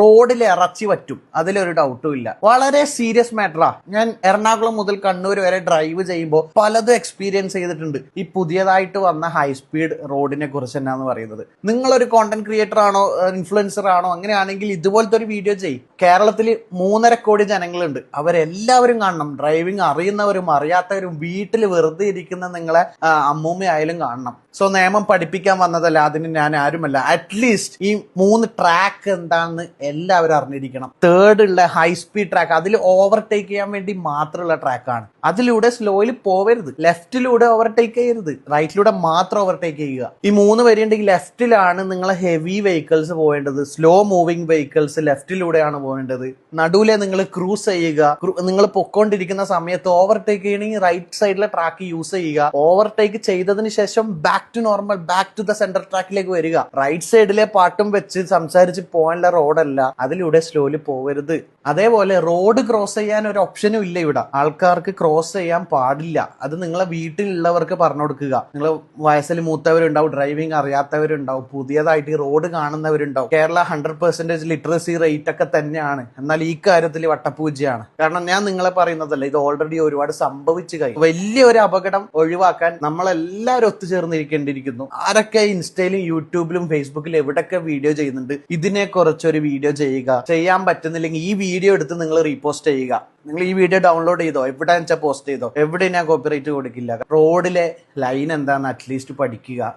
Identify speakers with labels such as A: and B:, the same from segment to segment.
A: റോഡിൽ ഇറച്ചി പറ്റും, അതിലൊരു ഡൗട്ടും ഇല്ല. വളരെ സീരിയസ് മാറ്ററാ. ഞാൻ എറണാകുളം മുതൽ കണ്ണൂർ വരെ ഡ്രൈവ് ചെയ്യുമ്പോൾ പലതും എക്സ്പീരിയൻസ് ചെയ്തിട്ടുണ്ട് ഈ പുതിയതായിട്ട് വന്ന ഹൈ സ്പീഡ് റോഡിനെ കുറിച്ച് എന്നാന്ന് പറയുന്നത്. നിങ്ങളൊരു കോണ്ടന്റ് ക്രിയേറ്റർ ആണോ, ഇൻഫ്ലുവൻസർ ആണോ, അങ്ങനെയാണെങ്കിൽ ഇതുപോലത്തെ ഒരു വീഡിയോ ചെയ്യും. കേരളത്തിൽ 3.5 കോടി ജനങ്ങളുണ്ട്, അവരെല്ലാവരും കാണണം. ഡ്രൈവിംഗ് അറിയുന്നവരും അറിയാത്തവരും വീട്ടിൽ വെറുതെ ഇരിക്കുന്ന നിങ്ങളെ അമ്മൂമ്മയായാലും കാണണം. സോ നിയമം പഠിപ്പിക്കാൻ വന്നതല്ല, അതിന് ഞാൻ ആരുമല്ല. അറ്റ്ലീസ്റ്റ് ഈ 3 ട്രാക്ക് എന്താണെന്ന് എല്ലാവരും അറിഞ്ഞിരിക്കണം. തേർഡ് ഉള്ള ഹൈ സ്പീഡ് ട്രാക്ക്, അതിൽ ഓവർടേക്ക് ചെയ്യാൻ വേണ്ടി മാത്രമുള്ള ട്രാക്കാണ്. അതിലൂടെ സ്ലോയിൽ പോവരുത്, ലെഫ്റ്റിലൂടെ ഓവർടേക്ക് ചെയ്യരുത്, റൈറ്റിലൂടെ മാത്രം ഓവർടേക്ക് ചെയ്യുക. ഈ 3 വരെയുണ്ടെങ്കിൽ ലെഫ്റ്റിലാണ് നിങ്ങളെ ഹെവി വെഹിക്കിൾസ് പോകേണ്ടത്, സ്ലോ മൂവിങ് വെഹിക്കിൾസ് ലെഫ്റ്റിലൂടെയാണ് പോകേണ്ടത്. നടുവിലെ നിങ്ങൾ ക്രൂസ് ചെയ്യുക. നിങ്ങൾ പൊക്കോണ്ടിരിക്കുന്ന സമയത്ത് ഓവർടേക്ക് ചെയ്യണമെങ്കിൽ റൈറ്റ് സൈഡിലെ ട്രാക്ക് യൂസ് ചെയ്യുക. ഓവർടേക്ക് ചെയ്തതിന് ശേഷം back to normal, back to the centre ട്രാക്കിലേക്ക് വരിക. റൈറ്റ് സൈഡിലെ പാട്ടും വെച്ച് സംസാരിച്ച് പോകാനുള്ള റോഡല്ല, അതിലൂടെ സ്ലോലി പോവരുത്. അതേപോലെ റോഡ് ക്രോസ് ചെയ്യാൻ ഒരു ഓപ്ഷനും ഇല്ല ഇവിടെ. ആൾക്കാർക്ക് ക്രോസ് ചെയ്യാൻ പാടില്ല. അത് നിങ്ങളെ വീട്ടിലുള്ളവർക്ക് പറഞ്ഞു കൊടുക്കുക. നിങ്ങൾ വയസ്സിൽ മൂത്തവരുണ്ടാവും, ഡ്രൈവിംഗ് അറിയാത്തവരുണ്ടാവും, പുതിയതായിട്ട് ഈ റോഡ് കാണുന്നവരുണ്ടാവും. കേരള 100% ലിറ്ററസി റേറ്റ് ഒക്കെ തന്നെയാണ്, എന്നാൽ ഈ കാര്യത്തിൽ വട്ടപൂജ്യമാണ്. കാരണം ഞാൻ നിങ്ങളെ പറയുന്നതല്ല, ഇത് ഓൾറെഡി ഒരുപാട് സംഭവിച്ചു കഴിഞ്ഞു. വലിയൊരു അപകടം ഒഴിവാക്കാൻ നമ്മളെല്ലാവരും ഒത്തുചേർന്നിരിക്കേണ്ടിയിരിക്കുന്നു. ആരൊക്കെ ഇൻസ്റ്റയിലും യൂട്യൂബിലും ഫേസ്ബുക്കിലും എവിടെയൊക്കെ വീഡിയോ ചെയ്യുന്നുണ്ട്, ഇതിനെ കുറിച്ചൊരു വീഡിയോ ചെയ്യുക. ചെയ്യാൻ പറ്റുന്നില്ലെങ്കിൽ ഈ വീഡിയോ എടുത്ത് നിങ്ങൾ റീപോസ്റ്റ് ചെയ്യുക. നിങ്ങൾ ഈ വീഡിയോ ഡൗൺലോഡ് ചെയ്തോ, എവിടെ വെച്ചാൽ പോസ്റ്റ് ചെയ്തോ, എവിടെ ഞാൻ കോപ്പിറൈറ്റ് കൊടുക്കില്ല. റോഡിലെ ലൈൻ എന്താണെന്ന് അറ്റ്ലീസ്റ്റ് പഠിക്കുക.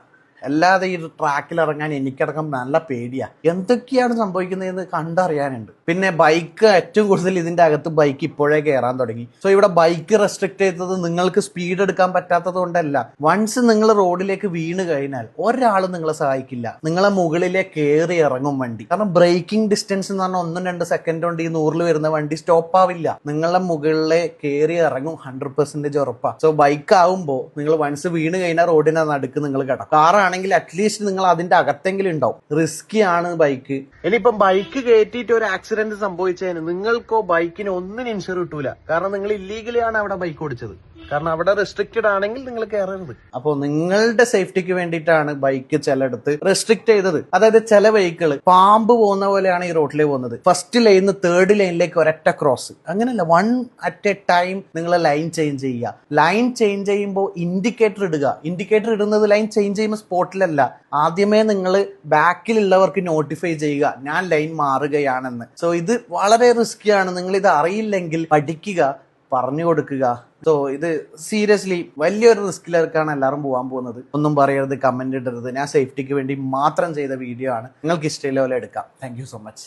A: അല്ലാതെ ഈ ട്രാക്കിൽ ഇറങ്ങാൻ എനിക്കടക്കം നല്ല പേടിയാ. എന്തൊക്കെയാണ് സംഭവിക്കുന്നതെന്ന് കണ്ടറിയാനുണ്ട്. പിന്നെ ബൈക്ക് ഏറ്റവും കൂടുതൽ ഇതിന്റെ അകത്ത് ബൈക്ക് ഇപ്പോഴേ കയറാൻ തുടങ്ങി. സോ ഇവിടെ ബൈക്ക് റെസ്ട്രിക്ട് ചെയ്തത് നിങ്ങൾക്ക് സ്പീഡ് എടുക്കാൻ പറ്റാത്തത് കൊണ്ടല്ല. വൺസ് നിങ്ങൾ റോഡിലേക്ക് വീണ് കഴിഞ്ഞാൽ ഒരാളും നിങ്ങളെ സഹായിക്കില്ല. നിങ്ങളെ മുകളിലെ കയറി ഇറങ്ങും വണ്ടി. കാരണം ബ്രേക്കിംഗ് ഡിസ്റ്റൻസ് എന്ന് പറഞ്ഞാൽ 1-2 സെക്കൻഡ് കൊണ്ട് ഈ 100 വരുന്ന വണ്ടി സ്റ്റോപ്പ് ആവില്ല. നിങ്ങളെ മുകളിലെ കയറി ഇറങ്ങും 100% ഉറപ്പാ. സോ ബൈക്ക് ആവുമ്പോൾ നിങ്ങൾ വൺസ് വീണ് കഴിഞ്ഞാൽ റോഡിന്റെ നടുക്ക് നിങ്ങൾ കിടക്കും. കാറാണെങ്കിൽ അറ്റ്ലീസ്റ്റ് നിങ്ങൾ അതിന്റെ അകത്തെങ്കിലും ഉണ്ടാവും. റിസ്കി ആണ് ബൈക്ക്. ഇനിയിപ്പം ബൈക്ക് കയറ്റിയിട്ട് ഒരു ആക്സിഡന്റ് സംഭവിച്ചതിന് നിങ്ങൾക്കോ ബൈക്കിന് ഒന്നിനും ഇൻഷുർ കിട്ടൂല. കാരണം നിങ്ങൾ ഇല്ലീഗലി ആണ് അവിടെ ബൈക്ക് ഓടിച്ചത്. കാരണം അവിടെ റെസ്ട്രിക്റ്റഡ് ആണെങ്കിൽ നിങ്ങൾ കയറരുത്. അപ്പോൾ നിങ്ങളുടെ സേഫ്റ്റിക്ക് വേണ്ടിയിട്ടാണ് ബൈക്ക് ചിലയിടത്ത് റെസ്ട്രിക്ട് ചെയ്തത്. അതായത് ചില വെഹിക്കിൾ പാമ്പ് പോകുന്ന പോലെയാണ് ഈ റോഡിൽ പോകുന്നത്. ഫസ്റ്റ് ലൈനിന്ന് തേർഡ് ലൈനിലേക്ക് ഒരൊറ്റ ക്രോസ്. അങ്ങനെയല്ല, 1 at a ടൈം നിങ്ങൾ ലൈൻ ചേഞ്ച് ചെയ്യുക. ലൈൻ ചേഞ്ച് ചെയ്യുമ്പോൾ ഇൻഡിക്കേറ്റർ ഇടുക. ഇൻഡിക്കേറ്റർ ഇടുന്നത് ലൈൻ ചേഞ്ച് ചെയ്യുമ്പോൾ സ്പോട്ടിലല്ല, ആദ്യമേ നിങ്ങൾ ബാക്കിലുള്ളവർക്ക് നോട്ടിഫൈ ചെയ്യുക, ഞാൻ ലൈൻ മാറുകയാണെന്ന്. സോ ഇത് വളരെ റിസ്കിയാണ്. നിങ്ങൾ ഇത് അറിയില്ലെങ്കിൽ പഠിക്കുക, പറഞ്ഞു കൊടുക്കുക. സോ ഇത് സീരിയസ്ലി വലിയൊരു റിസ്കിലേക്കാണ് എല്ലാവരും പോകാൻ പോകുന്നത്. ഒന്നും പറയരുത്, കമന്റ് ഇടരുത്. ഞാൻ സേഫ്റ്റിക്ക് വേണ്ടി മാത്രം ചെയ്ത വീഡിയോ ആണ്. നിങ്ങൾക്ക് ഇഷ്ടമുള്ള പോലെ എടുക്കാം. Thank you so much.